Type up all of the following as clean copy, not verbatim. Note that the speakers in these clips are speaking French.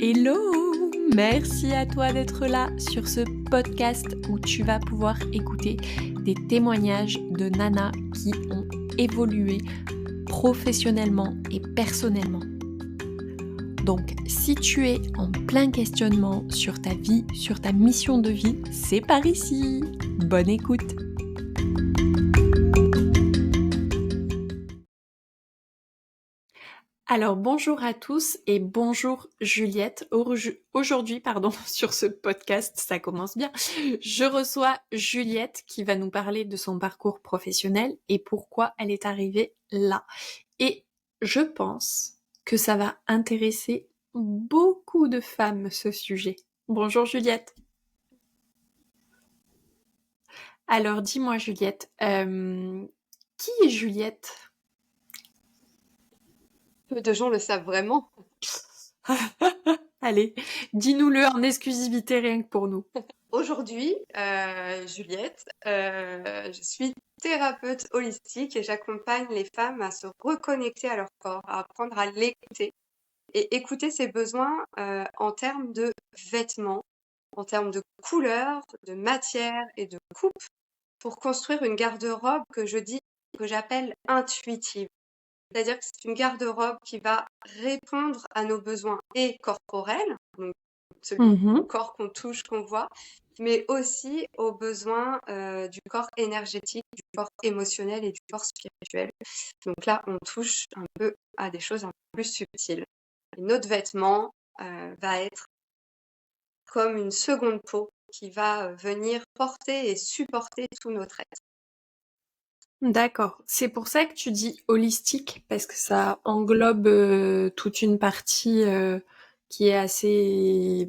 Hello! Merci à toi d'être là sur ce podcast où tu vas pouvoir écouter des témoignages de nanas qui ont évolué professionnellement et personnellement. Donc, si tu es en plein questionnement sur ta vie, sur ta mission de vie, c'est par ici! Bonne écoute! Alors bonjour à tous et bonjour Juliette. Aujourd'hui, sur ce podcast, ça commence bien. Je reçois Juliette qui va nous parler de son parcours professionnel et pourquoi elle est arrivée là. Et je pense que ça va intéresser beaucoup de femmes ce sujet. Bonjour Juliette. Alors dis-moi Juliette, qui est Juliette? Peu de gens le savent vraiment. Allez, dis-nous-le en exclusivité rien que pour nous. Aujourd'hui, Juliette, je suis thérapeute holistique et j'accompagne les femmes à se reconnecter à leur corps, à apprendre à l'écouter et écouter ses besoins en termes de vêtements, en termes de couleurs, de matière et de coupe pour construire une garde-robe que j'appelle intuitive. C'est-à-dire que c'est une garde-robe qui va répondre à nos besoins et corporels, donc celui du corps qu'on touche, qu'on voit, mais aussi aux besoins du corps énergétique, du corps émotionnel et du corps spirituel. Donc là, on touche un peu à des choses un peu plus subtiles. Et notre vêtement va être comme une seconde peau qui va venir porter et supporter tout notre être. D'accord. C'est pour ça que tu dis holistique, parce que ça englobe toute une partie qui est assez...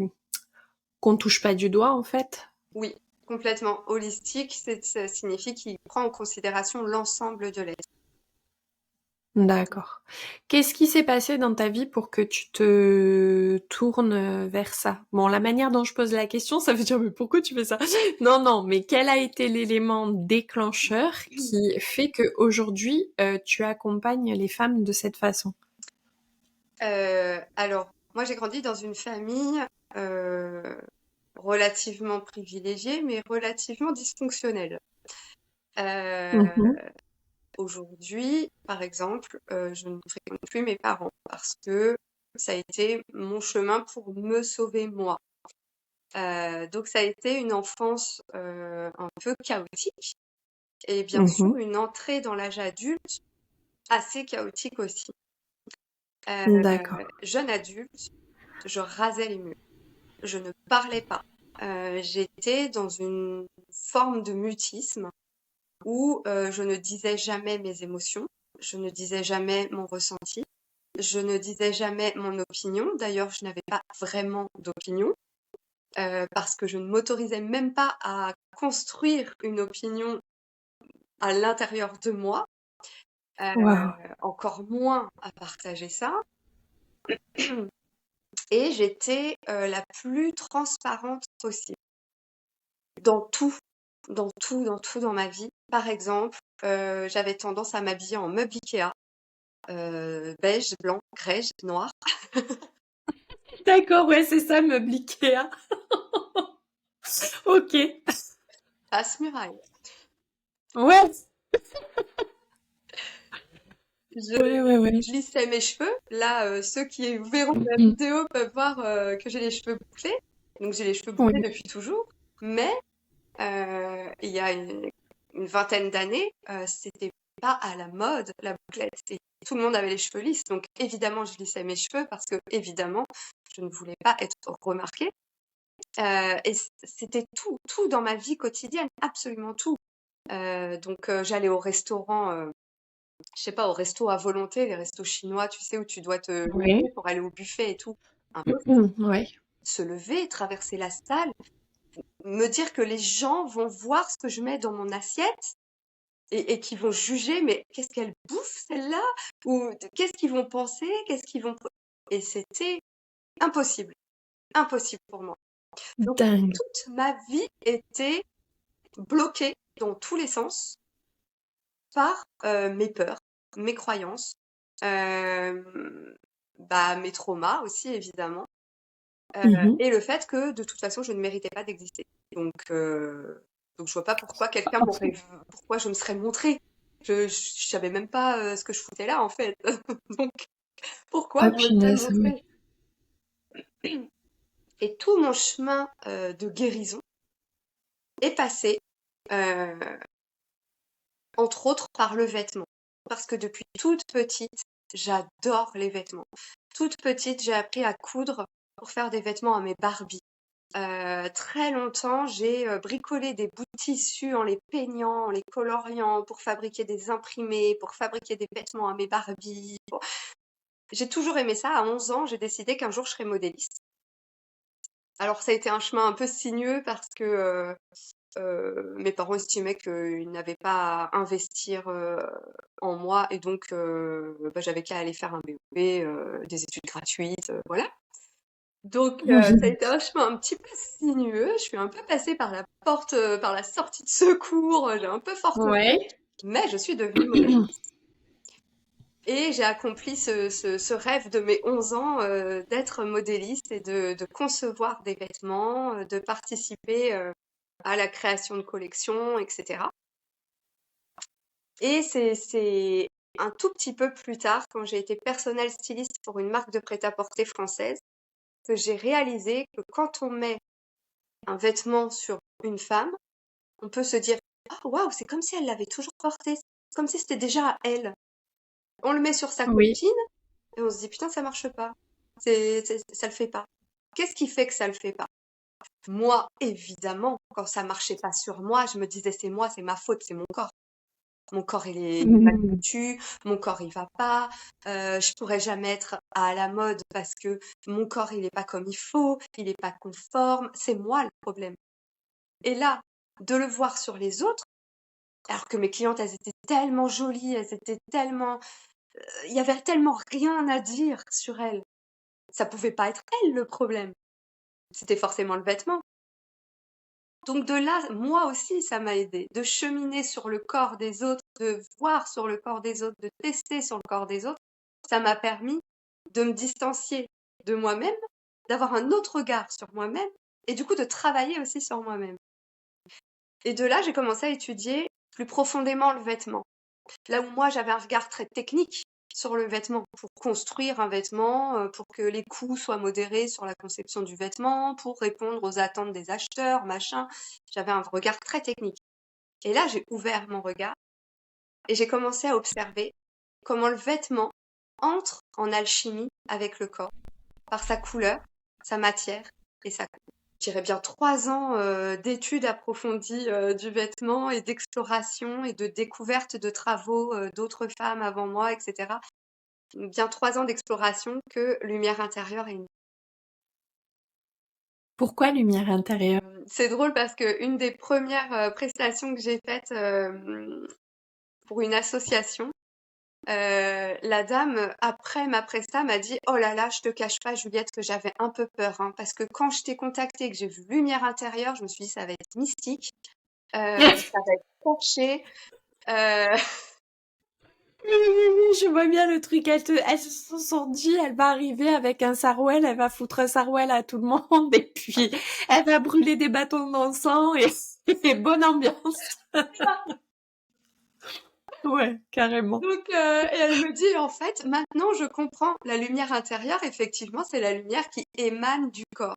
qu'on touche pas du doigt en fait. Oui, complètement holistique, ça signifie qu'il prend en considération l'ensemble de l'être. D'accord. Qu'est-ce qui s'est passé dans ta vie pour que tu te tournes vers ça? Bon, la manière dont je pose la question, ça veut dire mais pourquoi tu fais ça? Non, non, mais quel a été l'élément déclencheur qui fait que aujourd'hui tu accompagnes les femmes de cette façon? Alors, moi j'ai grandi dans une famille relativement privilégiée, mais relativement dysfonctionnelle. Euh, Mhm. Aujourd'hui, par exemple, je ne fréquente plus mes parents parce que ça a été mon chemin pour me sauver moi. Donc ça a été une enfance un peu chaotique et bien sûr Mhm. une entrée dans l'âge adulte assez chaotique aussi. D'accord. Jeune adulte, je rasais les murs. Je ne parlais pas. J'étais dans une forme de mutisme où je ne disais jamais mes émotions, je ne disais jamais mon ressenti, je ne disais jamais mon opinion. D'ailleurs, je n'avais pas vraiment d'opinion parce que je ne m'autorisais même pas à construire une opinion à l'intérieur de moi, Waouh. encore moins à partager ça. Et j'étais la plus transparente possible dans tout, dans ma vie. Par exemple, j'avais tendance à m'habiller en meuble Ikea, beige, blanc, grès, noir. D'accord, ouais, c'est ça, meuble Ikea. Ok. Passe-muraille. Ouais. Je, Ouais, ouais, ouais. je lissais mes cheveux. Là, ceux qui verront la Mhm. vidéo peuvent voir que j'ai les cheveux bouclés. Donc j'ai les cheveux bouclés Oui. depuis toujours. Mais il y a une vingtaine d'années, c'était pas à la mode la bouclette. Et tout le monde avait les cheveux lisses. Donc évidemment, je lissais mes cheveux parce que évidemment, je ne voulais pas être remarquée. Et c'était tout dans ma vie quotidienne, absolument tout. Donc j'allais au restaurant, je sais pas, au resto à volonté, les restos chinois, tu sais, où tu dois te Oui. lever pour aller au buffet et tout. Mhm. Ouais. Se lever, traverser la salle, me dire que les gens vont voir ce que je mets dans mon assiette et qui vont juger, mais qu'est-ce qu'elle bouffe celle-là? Ou qu'est-ce qu'ils vont penser? Qu'est-ce qu'ils vont... Et c'était impossible, impossible pour moi. Donc Dingue. toute ma vie était bloquée dans tous les sens par mes peurs, mes croyances, mes traumas aussi évidemment. Mhm. et le fait que de toute façon je ne méritais pas d'exister. Donc je vois pas pourquoi quelqu'un m'aurait, pourquoi je me serais montrée. Je savais même pas ce que je foutais là en fait. Donc pourquoi Ah, je me serais punaise, oui. montrée? Et tout mon chemin de guérison est passé, euh, entre autres, par le vêtement. Parce que depuis toute petite, j'adore les vêtements. Toute petite, j'ai appris à coudre pour faire des vêtements à mes Barbies. Très longtemps, j'ai bricolé des bouts de tissu en les peignant, en les coloriant pour fabriquer des imprimés, pour fabriquer des vêtements à mes Barbies. J'ai toujours aimé ça. À 11 ans, j'ai décidé qu'un jour je serais modéliste. Alors ça a été un chemin un peu sinueux parce que mes parents estimaient qu'ils n'avaient pas à investir en moi et donc j'avais qu'à aller faire un BEP, des études gratuites, voilà. Donc ça a été un chemin un petit peu sinueux. Je suis un peu passée par la porte, par la sortie de secours. J'ai un peu forcené, Ouais. mais je suis devenue modéliste. Et j'ai accompli ce rêve de mes 11 ans d'être modéliste et de concevoir des vêtements, de participer à la création de collections, etc. Et c'est un tout petit peu plus tard, quand j'ai été personnel styliste pour une marque de prêt-à-porter française, que j'ai réalisé que quand on met un vêtement sur une femme, on peut se dire «Ah waouh, c'est comme si elle l'avait toujours porté, c'est comme si c'était déjà à elle». On le met sur sa Oui. copine et on se dit «Putain, ça marche pas, ça le fait pas». Qu'est-ce qui fait que ça le fait pas? Moi, évidemment, quand ça marchait pas sur moi, je me disais «C'est moi, c'est ma faute, c'est mon corps». Mon corps, il est mal Mhm. foutu, mon corps, il va pas, je pourrais jamais être à la mode parce que mon corps, il est pas comme il faut, il est pas conforme, c'est moi le problème. Et là, de le voir sur les autres, alors que mes clientes, elles étaient tellement jolies, elles étaient tellement, il y avait tellement rien à dire sur elles. Ça pouvait pas être elles le problème. C'était forcément le vêtement. Donc de là, moi aussi, ça m'a aidé de cheminer sur le corps des autres, de voir sur le corps des autres, de tester sur le corps des autres. Ça m'a permis de me distancier de moi-même, d'avoir un autre regard sur moi-même et du coup de travailler aussi sur moi-même. Et de là, j'ai commencé à étudier plus profondément le vêtement. Là où moi, j'avais un regard très technique sur le vêtement, pour construire un vêtement, pour que les coûts soient modérés sur la conception du vêtement, pour répondre aux attentes des acheteurs, machin. J'avais un regard très technique. Et là, j'ai ouvert mon regard et j'ai commencé à observer comment le vêtement entre en alchimie avec le corps, par sa couleur, sa matière et sa coupe. Je dirais bien 3 ans d'études approfondies du vêtement et d'exploration et de découverte de travaux d'autres femmes avant moi, etc. Bien 3 ans d'exploration que Lumière intérieure est née. Pourquoi lumière intérieure? C'est drôle parce que une des premières prestations que j'ai faites pour une association, la dame, après ma presta, m'a dit «Oh là là, je te cache pas, Juliette, que j'avais un peu peur, hein, parce que quand je t'ai contactée, que j'ai vu Lumière intérieure, je me suis dit ça va être mystique, ça va être perché». Euh, Oui, oui, oui, je vois bien le truc. Elle se sont dit, elle va arriver avec un sarouel, elle va foutre un sarouel à tout le monde, et puis elle va brûler des bâtons d'encens et bonne ambiance. Ouais, carrément. Donc, et elle me dit en fait, maintenant je comprends, la lumière intérieure, effectivement, c'est la lumière qui émane du corps.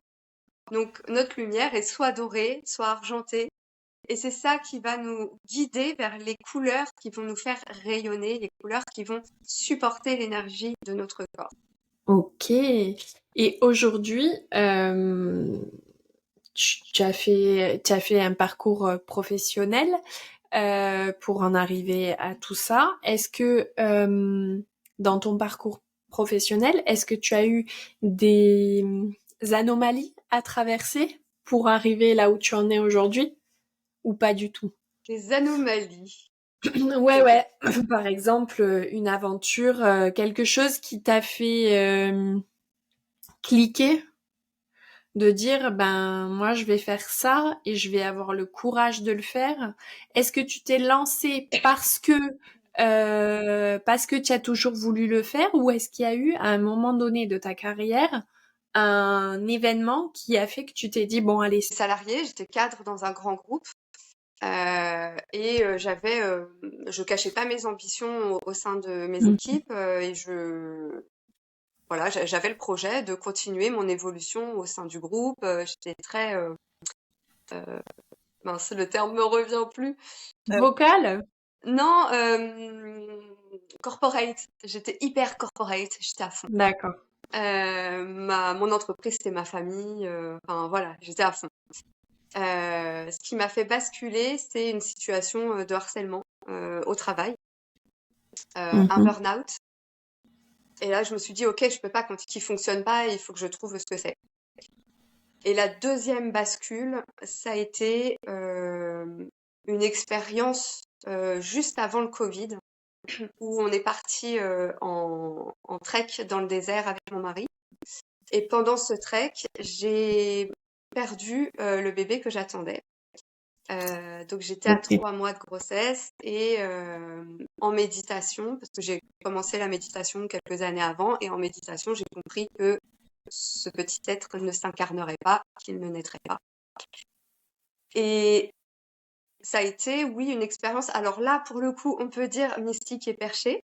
Donc, notre lumière est soit dorée, soit argentée. Et c'est ça qui va nous guider vers les couleurs qui vont nous faire rayonner, les couleurs qui vont supporter l'énergie de notre corps. Ok. Et aujourd'hui, tu as fait un parcours professionnel pour en arriver à tout ça. Est-ce que dans ton parcours professionnel, est-ce que tu as eu des anomalies à traverser pour arriver là où tu en es aujourd'hui ou pas du tout? Les anomalies. Ouais, ouais. Par exemple, une aventure, quelque chose qui t'a fait cliquer, de dire ben moi je vais faire ça et je vais avoir le courage de le faire. Est-ce que tu t'es lancé parce que tu as toujours voulu le faire ou est-ce qu'il y a eu à un moment donné de ta carrière un événement qui a fait que tu t'es dit, bon, allez, Salariée, j'étais cadre dans un grand groupe je cachais pas mes ambitions au sein de mes équipes voilà, j'avais le projet de continuer mon évolution au sein du groupe. J'étais très mince, le terme me revient plus. vocal? Non, corporate. J'étais hyper corporate. J'étais à fond. D'accord. Mon entreprise, c'était ma famille. Enfin voilà, j'étais à fond. Ce qui m'a fait basculer, c'est une situation de harcèlement au travail, un burn-out. Et là, je me suis dit, ok, je peux pas quand qui fonctionne pas, il faut que je trouve ce que c'est. Et la deuxième bascule, ça a été une expérience juste avant le Covid, où on est parti en trek dans le désert avec mon mari. Et pendant ce trek, j'ai perdu le bébé que j'attendais. Donc j'étais à 3 mois de grossesse et en méditation, parce que j'ai commencé la méditation quelques années avant, et en méditation, j'ai compris que ce petit être ne s'incarnerait pas, qu'il ne naîtrait pas. Et ça a été, oui, une expérience. Alors là, pour le coup, on peut dire mystique et perché.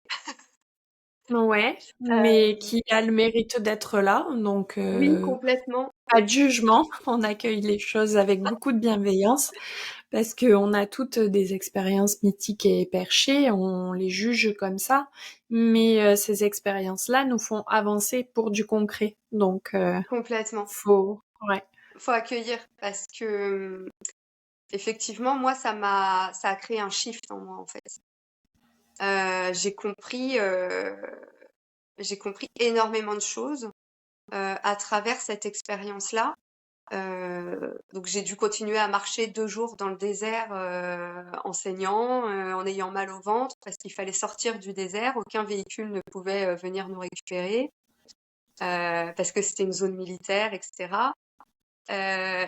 Ouais, mais qui a le mérite d'être là, donc Oui, complètement. pas de jugement. On accueille les choses avec beaucoup de bienveillance parce qu'on a toutes des expériences mythiques et perchées, on les juge comme ça, mais ces expériences-là nous font avancer pour du concret. Donc Complètement. ouais. Faut accueillir parce que effectivement, moi, ça a créé un shift en moi, en fait. J'ai compris énormément de choses à travers cette expérience-là. Donc j'ai dû continuer à marcher 2 jours dans le désert en saignant, en ayant mal au ventre parce qu'il fallait sortir du désert. Aucun véhicule ne pouvait venir nous récupérer parce que c'était une zone militaire, etc.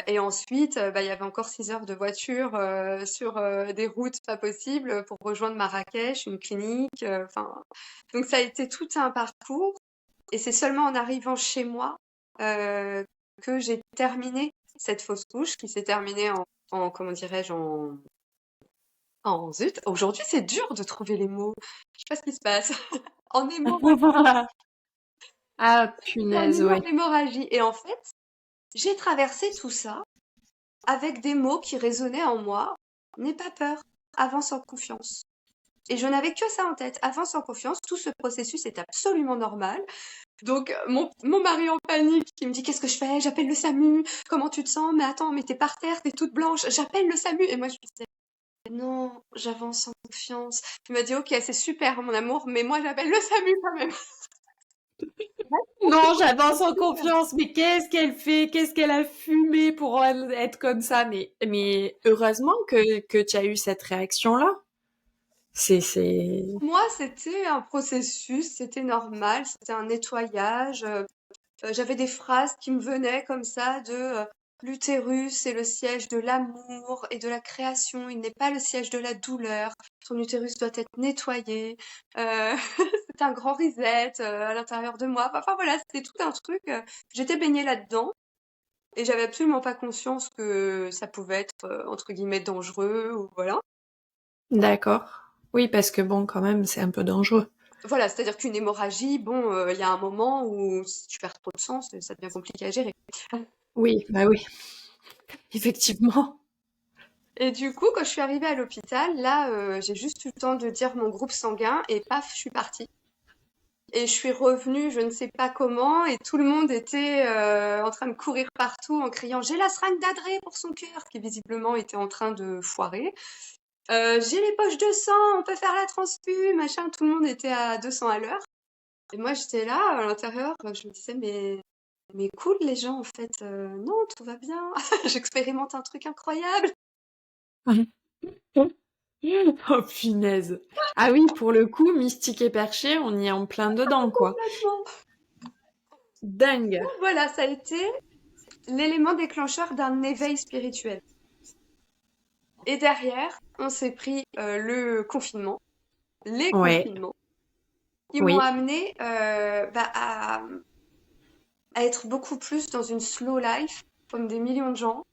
Et ensuite, il y avait encore 6 heures de voiture sur des routes pas possibles pour rejoindre Marrakech, une clinique. Donc ça a été tout un parcours. Et c'est seulement en arrivant chez moi que j'ai terminé cette fausse couche qui s'est terminée comment dirais-je, en zut. Aujourd'hui, c'est dur de trouver les mots. Je sais pas ce qui se passe. En Ah en punaise, ouais. hémorragie. Et en fait, j'ai traversé tout ça avec des mots qui résonnaient en moi. N'aie pas peur, avance en confiance. Et je n'avais que ça en tête, avance en confiance. Tout ce processus est absolument normal. Donc, mon mari en panique, qui me dit, qu'est-ce que je fais? J'appelle le SAMU. Comment tu te sens? Mais attends, mais t'es par terre, t'es toute blanche. J'appelle le SAMU. Et moi, je me disais, non, j'avance en confiance. Il m'a dit, ok, c'est super, mon amour, mais moi, j'appelle le SAMU quand même. Non, j'avance en confiance, mais qu'est-ce qu'elle fait? Qu'est-ce qu'elle a fumé pour être comme ça? Mais heureusement que tu as eu cette réaction-là. C'est... Moi, c'était un processus, c'était normal, c'était un nettoyage. J'avais des phrases qui me venaient comme ça de l'utérus c'est le siège de l'amour et de la création, il n'est pas le siège de la douleur. Ton utérus doit être nettoyé. C'était un grand reset à l'intérieur de moi. Enfin voilà, c'était tout un truc. J'étais baignée là-dedans et j'avais absolument pas conscience que ça pouvait être entre guillemets dangereux ou voilà. D'accord. Oui, parce que bon, quand même, c'est un peu dangereux. Voilà, c'est-à-dire qu'une hémorragie, bon, il y a un moment où si tu perds trop de sang, ça devient compliqué à gérer. Oui, bah oui, effectivement. Et du coup, quand je suis arrivée à l'hôpital, là, j'ai juste eu le temps de dire mon groupe sanguin et paf, je suis partie. Et je suis revenue, je ne sais pas comment, et tout le monde était en train de courir partout en criant «J'ai la seringue d'Adré pour son cœur», qui visiblement était en train de foirer. J'ai les poches de sang, on peut faire la transfu, machin. Tout le monde était à 200 à l'heure. Et moi, j'étais là, à l'intérieur, je me disais, mais cool, les gens, en fait. Non, tout va bien. J'expérimente un truc incroyable. Oh punaise. Ah oui, pour le coup, mystique et perché, on y est en plein dedans, quoi. Complètement. Dingue. Voilà, ça a été l'élément déclencheur d'un éveil spirituel. Et derrière, on s'est pris les Ouais, confinements, qui m'ont oui. amené à être beaucoup plus dans une slow life, comme des millions de gens,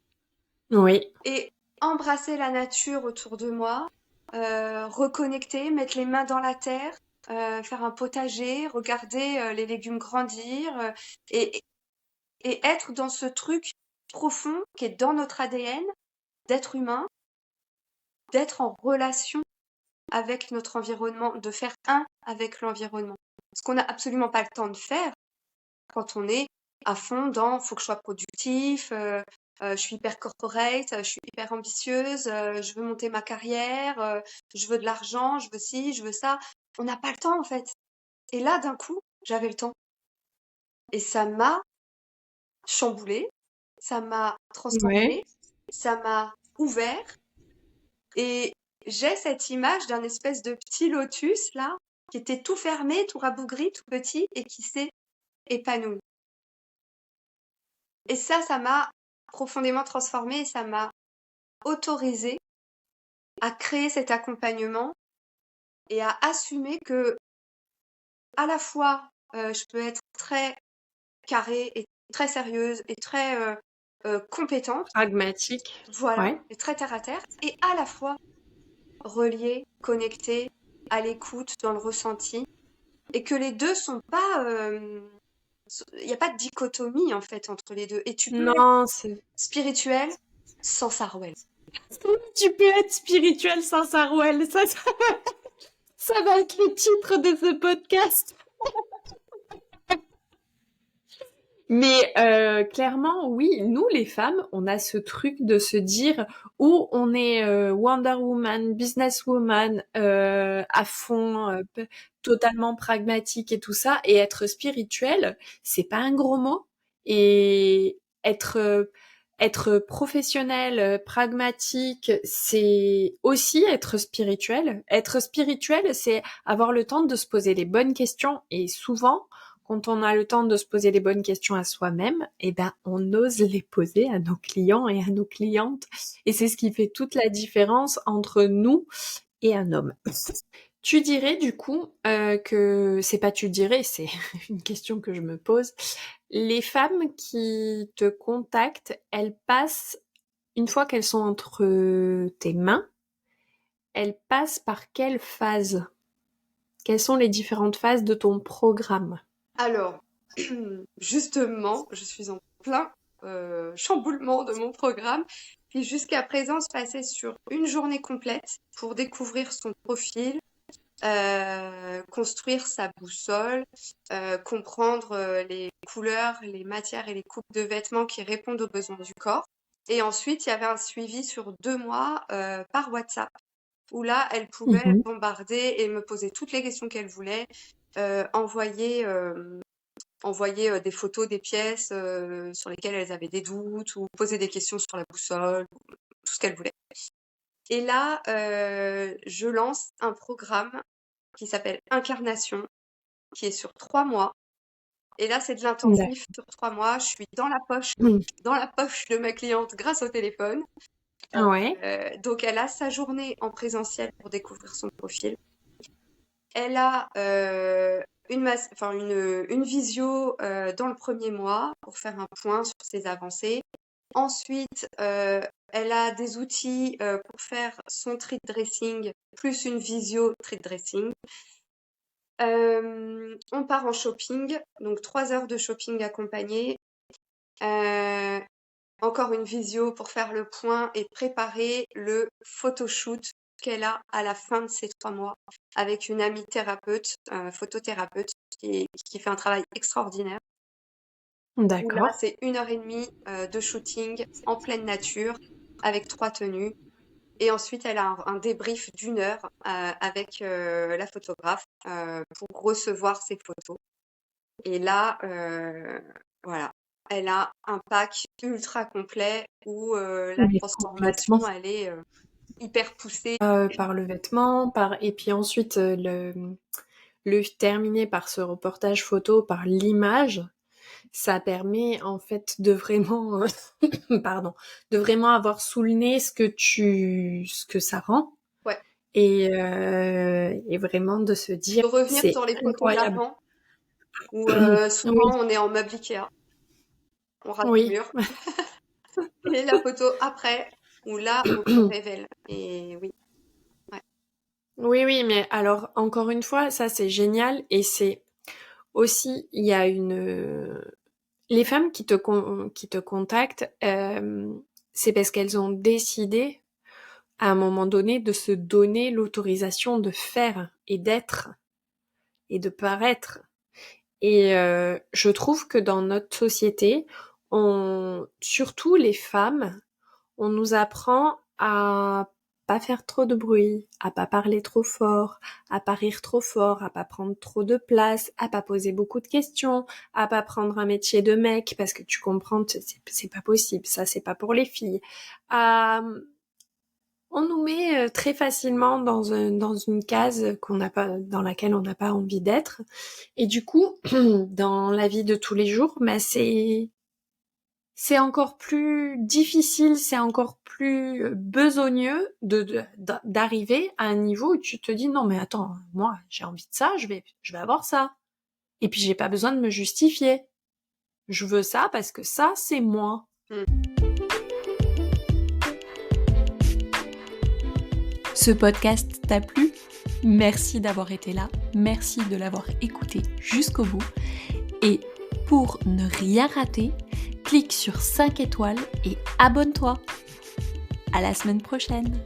Oui. et embrasser la nature autour de moi, reconnecter, mettre les mains dans la terre, faire un potager, regarder les légumes grandir, et, et être dans ce truc profond qui est dans notre ADN, d'être humain, d'être en relation avec notre environnement, de faire un avec l'environnement. Ce qu'on n'a absolument pas le temps de faire quand on est à fond dans faut que je sois productif, je suis hyper corporate, je suis hyper ambitieuse, je veux monter ma carrière, je veux de l'argent, je veux ci, je veux ça. On n'a pas le temps en fait. Et là, d'un coup, j'avais le temps. Et ça m'a chamboulée, ça m'a Ouais. transformée, ça m'a ouvert. Et j'ai cette image d'un espèce de petit lotus là, qui était tout fermé, tout rabougri, tout petit, et qui s'est épanoui. Et ça m'a profondément transformée et ça m'a autorisée à créer cet accompagnement et à assumer que, à la fois, je peux être très carrée et très sérieuse et très compétente, Pragmatique. voilà, Ouais. et très terre à terre, et à la fois reliée, connectée, à l'écoute, dans le ressenti, et que les deux sont pas, il n'y a pas de dichotomie en fait entre les deux. Et tu peux être Non, c'est... spirituel sans Sarwell. Tu peux être spirituel sans Sarwell. Ça va être le titre de ce podcast. Mais clairement, oui, nous les femmes, on a ce truc de se dire où on est Wonder Woman, businesswoman, à fond, totalement pragmatique et tout ça, et être spirituel, c'est pas un gros mot. Et être professionnel, pragmatique, c'est aussi être spirituel. Être spirituel, c'est avoir le temps de se poser les bonnes questions, et souvent quand on a le temps de se poser les bonnes questions à soi-même, eh ben, on ose les poser à nos clients et à nos clientes. Et c'est ce qui fait toute la différence entre nous et un homme. Tu dirais du coup que c'est pas tu dirais, c'est une question que je me pose. Les femmes qui te contactent, elles passent une fois qu'elles sont entre tes mains, elles passent par quelle phase? Quelles sont les différentes phases de ton programme? Alors, justement, je suis en plein chamboulement de mon programme qui jusqu'à présent se passait sur une journée complète pour découvrir son profil, construire sa boussole, comprendre les couleurs, les matières et les coupes de vêtements qui répondent aux besoins du corps. Et ensuite, il y avait un suivi sur 2 mois par WhatsApp, où là, elle pouvait Mhm. bombarder et me poser toutes les questions qu'elle voulait, envoyer des photos des pièces sur lesquelles elles avaient des doutes ou poser des questions sur la boussole, tout ce qu'elles voulaient. Et là, je lance un programme qui s'appelle Incarnation, qui est sur 3 mois. Et là, c'est de l'intensif sur 3 mois. Je suis D'accord. dans la poche de ma cliente grâce au téléphone. Ouais. Donc, elle a sa journée en présentiel pour découvrir son profil. Elle a une visio dans le premier mois pour faire un point sur ses avancées. Ensuite, elle a des outils pour faire son treat dressing, plus une visio treat dressing. On part en shopping, donc 3 heures de shopping accompagné. Euh, Encore une visio pour faire le point et préparer le photoshoot qu'elle a à la fin de ces 3 mois avec une amie thérapeute, photothérapeute, qui fait un travail extraordinaire. Où là, D'accord. c'est 1 heure et demie de shooting en pleine nature avec 3 tenues. Et ensuite, elle a un débrief d'1 heure avec la photographe pour recevoir ses photos. Et là, voilà, elle a un pack ultra complet où la Mais complètement. transformation, elle est hyper poussée. Par le vêtement, et puis ensuite le terminer par ce reportage photo, par l'image, ça permet en fait de vraiment, pardon, de vraiment avoir sous le nez ce que ça rend, Ouais. et vraiment de se dire De revenir c'est sur les photos incroyable. d'avant où Oui, souvent on est en meuble Ikea. on rate le Oui. mur. Et la photo après, où là, on se révèle. Et oui, ouais. Oui, mais alors, encore une fois, ça c'est génial et c'est aussi, il y a les femmes qui te contactent, c'est parce qu'elles ont décidé, à un moment donné, de se donner l'autorisation de faire et d'être et de paraître. Et je trouve que dans notre société, surtout les femmes, on nous apprend à pas faire trop de bruit, à pas parler trop fort, à pas rire trop fort, à pas prendre trop de place, à pas poser beaucoup de questions, à pas prendre un métier de mec parce que tu comprends, c'est pas possible, ça c'est pas pour les filles. À On nous met très facilement dans une case dans laquelle on n'a pas envie d'être. Et du coup, dans la vie de tous les jours, c'est encore plus difficile, c'est encore plus besogneux d'arriver à un niveau où tu te dis non mais attends, moi j'ai envie de ça, je vais avoir ça. Et puis j'ai pas besoin de me justifier. Je veux ça parce que ça c'est moi. Mm. Ce podcast t'a plu ? Merci d'avoir été là, merci de l'avoir écouté jusqu'au bout. Et pour ne rien rater, clique sur 5 étoiles et abonne-toi. À la semaine prochaine.